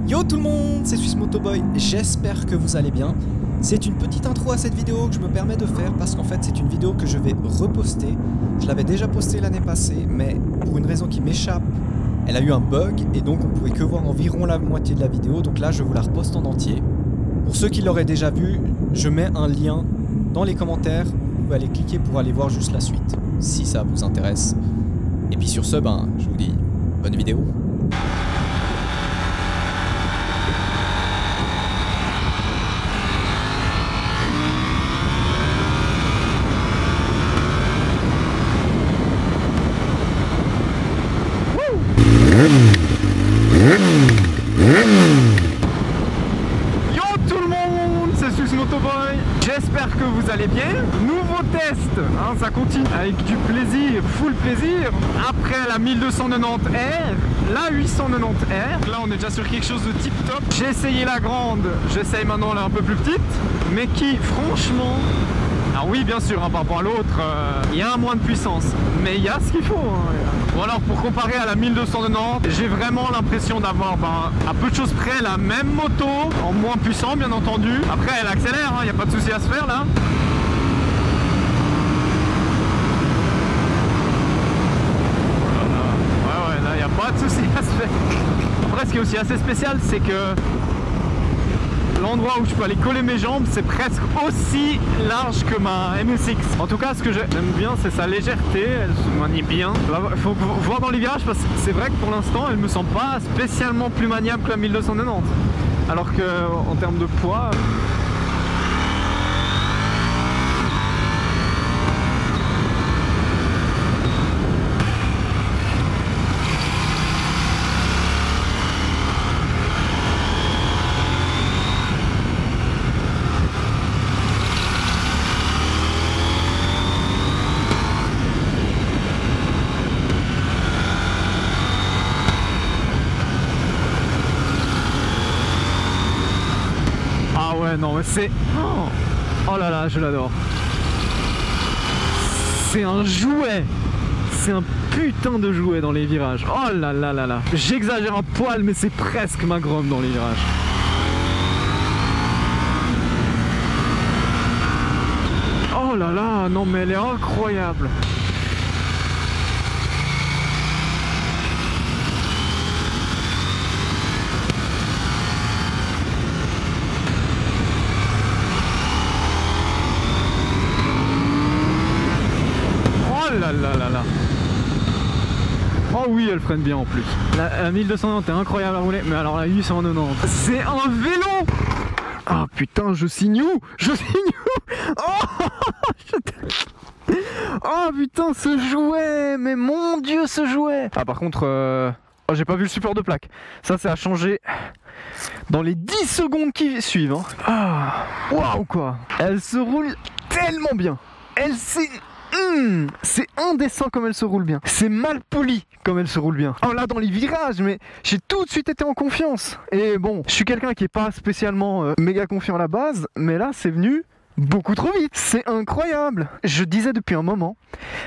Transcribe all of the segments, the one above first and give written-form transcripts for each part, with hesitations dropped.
Yo tout le monde, c'est Swiss Motoboy, j'espère que vous allez bien. C'est une petite intro à cette vidéo que je me permets de faire parce qu'en fait c'est une vidéo que je vais reposter. Je l'avais déjà postée l'année passée, mais pour une raison qui m'échappe, elle a eu un bug et donc on pouvait que voir environ la moitié de la vidéo. Donc là je vous la reposte en entier. Pour ceux qui l'auraient déjà vu, je mets un lien dans les commentaires. Vous pouvez aller cliquer pour aller voir juste la suite, si ça vous intéresse. Et puis sur ce, je vous dis bonne vidéo. Yo tout le monde, c'est Swiss Motoboy. J'espère que vous allez bien. Nouveau test, ça continue avec du plaisir, full plaisir. Après la 1290R, la 890R. Là on est déjà sur quelque chose de tip top. J'ai essayé la grande, j'essaye maintenant la un peu plus petite, mais qui franchement... Alors oui bien sûr, par rapport à l'autre, il y a un moins de puissance, mais il y a ce qu'il faut. Bon alors pour comparer à la 1290, j'ai vraiment l'impression d'avoir à peu de choses près la même moto, en moins puissant bien entendu. Après elle accélère, il n'y a pas de souci à se faire là. Ouais là il n'y a pas de souci à se faire. Après ce qui est aussi assez spécial c'est que l'endroit où je peux aller coller mes jambes, c'est presque aussi large que ma MSX. En tout cas, ce que j'aime bien, c'est sa légèreté, elle se manie bien. Il faut voir dans les virages parce que c'est vrai que pour l'instant, elle me semble pas spécialement plus maniable que la 1290. Alors que en termes de poids... non mais c'est... Oh là là, je l'adore. C'est un jouet. C'est un putain de jouet dans les virages. Oh là là là là. J'exagère un poil mais c'est presque ma Grom dans les virages. Oh là là, non mais elle est incroyable. Là. Oh oui, elle freine bien en plus. La 1290 est incroyable à rouler, mais alors la 890, c'est un vélo. Ah putain, je signe où? Je signe où? Oh putain, ce jouet. Mais mon dieu, ce jouet. Ah par contre, j'ai pas vu le support de plaque. Ça, c'est à changer dans les 10 secondes qui suivent. Ah, waouh quoi. Elle se roule tellement bien. C'est indécent comme elle se roule bien. C'est mal poli comme elle se roule bien. Oh là dans les virages, mais j'ai tout de suite été en confiance. Et bon, je suis quelqu'un qui est pas spécialement méga confiant à la base, mais là c'est venu beaucoup trop vite. C'est incroyable. Je disais depuis un moment,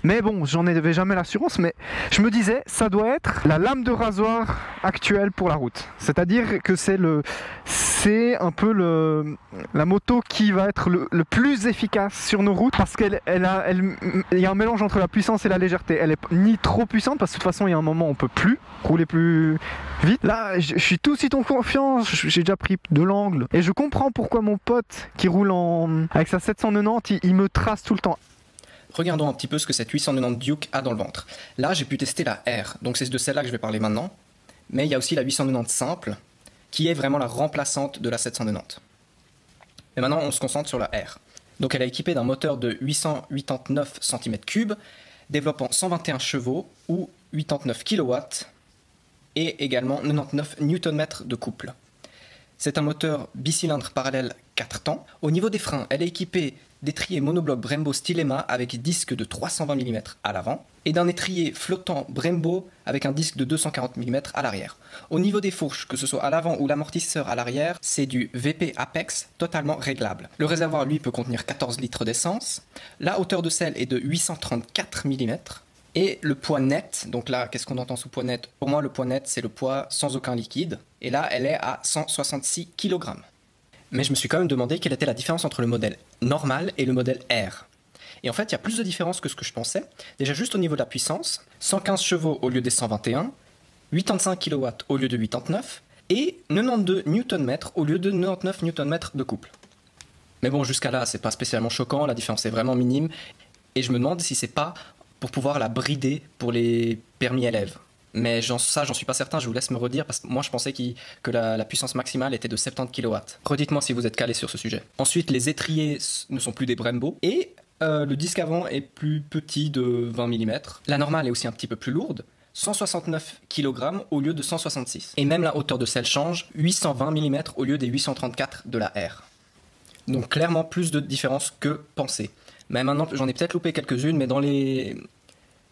mais bon, j'en avais jamais l'assurance, mais je me disais, ça doit être la lame de rasoir actuelle pour la route. C'est-à-dire que c'est un peu la moto qui va être le plus efficace sur nos routes parce qu'il y a un mélange entre la puissance et la légèreté. Elle est ni trop puissante parce que de toute façon il y a un moment où on peut plus rouler plus vite. Là je suis tout de suite en confiance, j'ai déjà pris de l'angle et je comprends pourquoi mon pote qui roule avec sa 790 il me trace tout le temps. Regardons un petit peu ce que cette 890 Duke a dans le ventre. Là j'ai pu tester la R, donc c'est de celle-là que je vais parler maintenant. Mais il y a aussi la 890 simple, qui est vraiment la remplaçante de la 790. Mais maintenant, on se concentre sur la R. Donc elle est équipée d'un moteur de 889 cm3, développant 121 chevaux ou 89 kW, et également 99 Nm de couple. C'est un moteur bicylindre parallèle 4 temps. Au niveau des freins, elle est équipée d'étriers monobloc Brembo Stylema avec disque de 320 mm à l'avant et d'un étrier flottant Brembo avec un disque de 240 mm à l'arrière. Au niveau des fourches, que ce soit à l'avant ou l'amortisseur à l'arrière, c'est du VP Apex totalement réglable. Le réservoir, lui, peut contenir 14 litres d'essence. La hauteur de selle est de 834 mm. Et le poids net, donc là, qu'est-ce qu'on entend sous poids net? Pour moi, le poids net, c'est le poids sans aucun liquide. Et là, elle est à 166 kg. Mais je me suis quand même demandé quelle était la différence entre le modèle normal et le modèle R. Et en fait, il y a plus de différences que ce que je pensais. Déjà, juste au niveau de la puissance, 115 chevaux au lieu des 121, 85 kW au lieu de 89, et 92 Nm au lieu de 99 Nm de couple. Mais bon, jusqu'à là, c'est pas spécialement choquant, la différence est vraiment minime. Et je me demande si c'est pas pour pouvoir la brider pour les permis élèves. Mais j'en suis pas certain, je vous laisse me redire, parce que moi je pensais que la puissance maximale était de 70 kW. Redites-moi si vous êtes calé sur ce sujet. Ensuite, les étriers ne sont plus des Brembo, et le disque avant est plus petit de 20 mm. La normale est aussi un petit peu plus lourde, 169 kg au lieu de 166. Et même la hauteur de selle change, 820 mm au lieu des 834 de la R. Donc clairement plus de différence que pensé. Mais maintenant, j'en ai peut-être loupé quelques-unes, mais dans les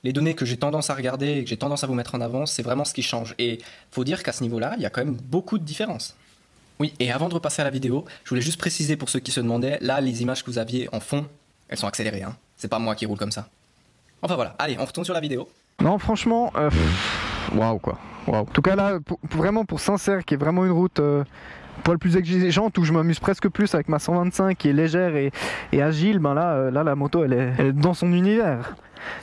données que j'ai tendance à regarder et que j'ai tendance à vous mettre en avant, c'est vraiment ce qui change. Et faut dire qu'à ce niveau-là, il y a quand même beaucoup de différences. Oui, et avant de repasser à la vidéo, je voulais juste préciser pour ceux qui se demandaient, là, les images que vous aviez en fond, elles sont accélérées, hein. C'est pas moi qui roule comme ça. Enfin voilà, allez, on retourne sur la vidéo. Non, franchement, waouh quoi. Waouh. En tout cas là, vraiment pour Saint-Cerf, qui est vraiment une route poil plus exigeante, où je m'amuse presque plus avec ma 125 qui est légère et agile, ben là, la moto elle est dans son univers.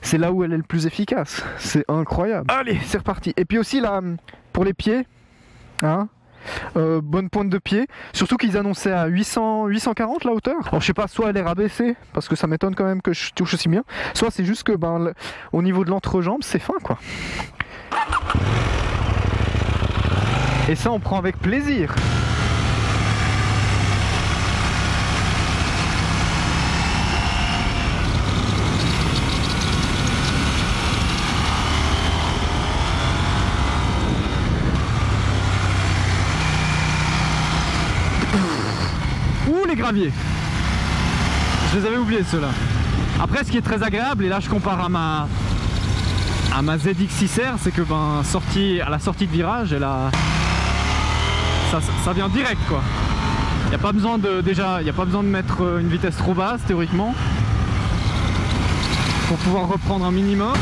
C'est là où elle est le plus efficace. C'est incroyable. Allez, c'est reparti. Et puis aussi là, pour les pieds, hein, bonne pointe de pied, surtout qu'ils annonçaient à 840 la hauteur. Alors je sais pas, soit elle est rabaissée, parce que ça m'étonne quand même que je touche aussi bien, soit c'est juste que au niveau de l'entrejambe c'est fin quoi. Et ça on prend avec plaisir. Les graviers, je les avais oubliés ceux-là. Après ce qui est très agréable, et là je compare à ma ZX6R, c'est que à la sortie de virage, ça vient direct quoi. Il n'y a pas besoin de mettre une vitesse trop basse théoriquement pour pouvoir reprendre un minimum.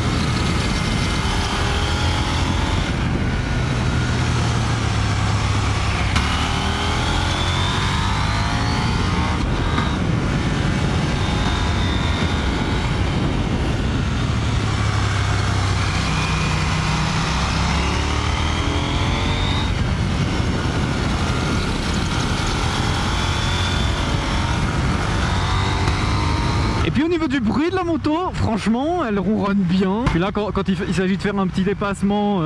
Puis au niveau du bruit de la moto, franchement, elle ronronne bien. Puis là, quand il s'agit de faire un petit dépassement,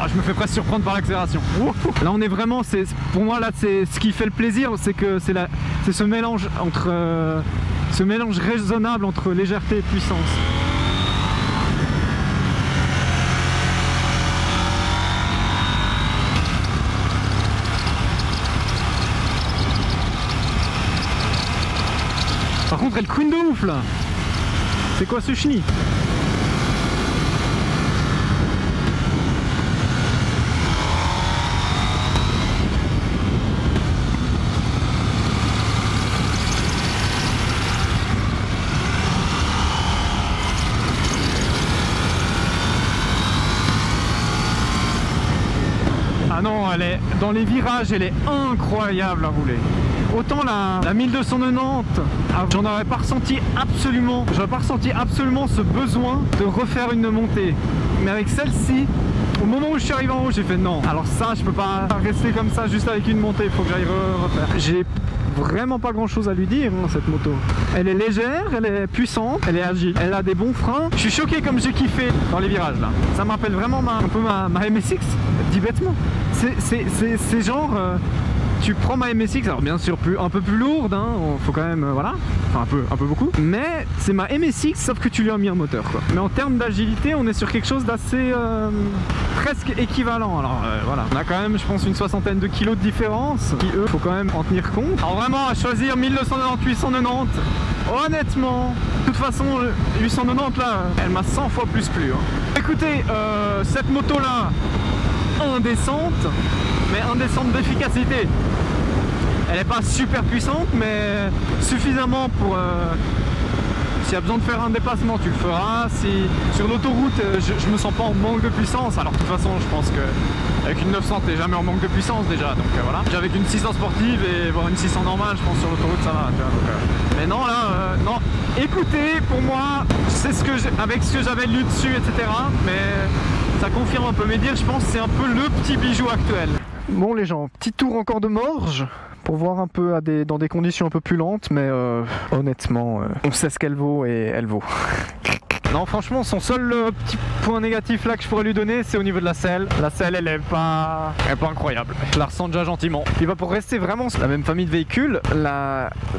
je me fais presque surprendre par l'accélération. Là, on est vraiment, pour moi, là, c'est ce qui fait le plaisir, c'est que c'est ce mélange raisonnable entre légèreté et puissance. Par contre, elle couine de ouf là. C'est quoi ce chenille? Ah non, elle est dans les virages, elle est incroyable à rouler. Autant la 1290, j'en aurais pas ressenti absolument ce besoin de refaire une montée. Mais avec celle-ci, au moment où je suis arrivé en haut, j'ai fait non. Alors ça, je peux pas rester comme ça juste avec une montée, il faut que j'aille refaire. J'ai vraiment pas grand chose à lui dire hein, cette moto. Elle est légère, elle est puissante, elle est agile, elle a des bons freins. Je suis choqué comme j'ai kiffé dans les virages là. Ça m'appelle vraiment un peu ma MSX, dit bêtement. C'est genre... tu prends ma MSX, alors bien sûr un peu plus lourde, hein, faut quand même, voilà, enfin un peu beaucoup, mais c'est ma MSX sauf que tu lui as mis un moteur quoi. Mais en termes d'agilité, on est sur quelque chose d'assez presque équivalent. Alors voilà, on a quand même, je pense, une soixantaine de kilos de différence, qui eux, faut quand même en tenir compte. Alors vraiment, à choisir 1290, 890, honnêtement, de toute façon, 890 là, elle m'a 100 fois plus plu. Hein. Écoutez, cette moto là, indécente, mais indécente d'efficacité. Elle n'est pas super puissante, mais suffisamment pour S'il y a besoin de faire un dépassement, tu le feras. Si sur l'autoroute, je me sens pas en manque de puissance. Alors de toute façon, je pense que avec une 900, t'es jamais en manque de puissance déjà. Donc voilà. Déjà avec une 600 sportive et bon, une 600 normale, je pense sur l'autoroute ça va. Tu vois, donc, mais non là, non. Écoutez, pour moi, c'est ce que avec ce que j'avais lu dessus, etc. Mais ça confirme un peu mes dires. Je pense que c'est un peu le petit bijou actuel. Bon les gens, petit tour encore de Morges pour voir un peu dans des conditions un peu plus lentes, mais honnêtement, on sait ce qu'elle vaut et elle vaut. Non franchement, son seul petit point négatif là que je pourrais lui donner, c'est au niveau de la selle. La selle, elle est pas incroyable. Je la ressens déjà gentiment. Puis bah, pour rester vraiment sur la même famille de véhicules,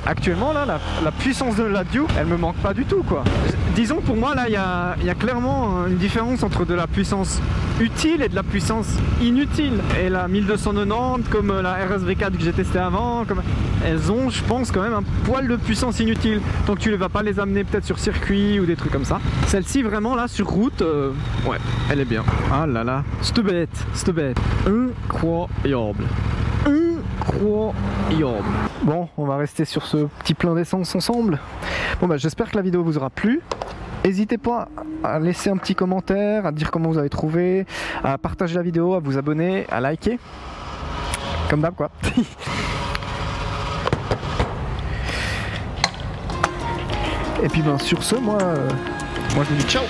actuellement là, la puissance de la Duke, elle me manque pas du tout quoi. Disons pour moi là, il y a clairement une différence entre de la puissance utile et de la puissance inutile. Et la 1290 comme la RSV4 que j'ai testé avant, elles ont, je pense, quand même un poil de puissance inutile. Donc tu ne vas pas les amener peut-être sur circuit ou des trucs comme ça. Celle-ci vraiment là sur route, ouais, elle est bien. Ah là là, c'est bête. Incroyable. Incroyable. Bon, on va rester sur ce petit plein d'essence ensemble. Bon bah j'espère que la vidéo vous aura plu. N'hésitez pas à laisser un petit commentaire, à dire comment vous avez trouvé, à partager la vidéo, à vous abonner, à liker. Comme d'hab quoi. Et puis ben sur ce, moi je vous dis ciao.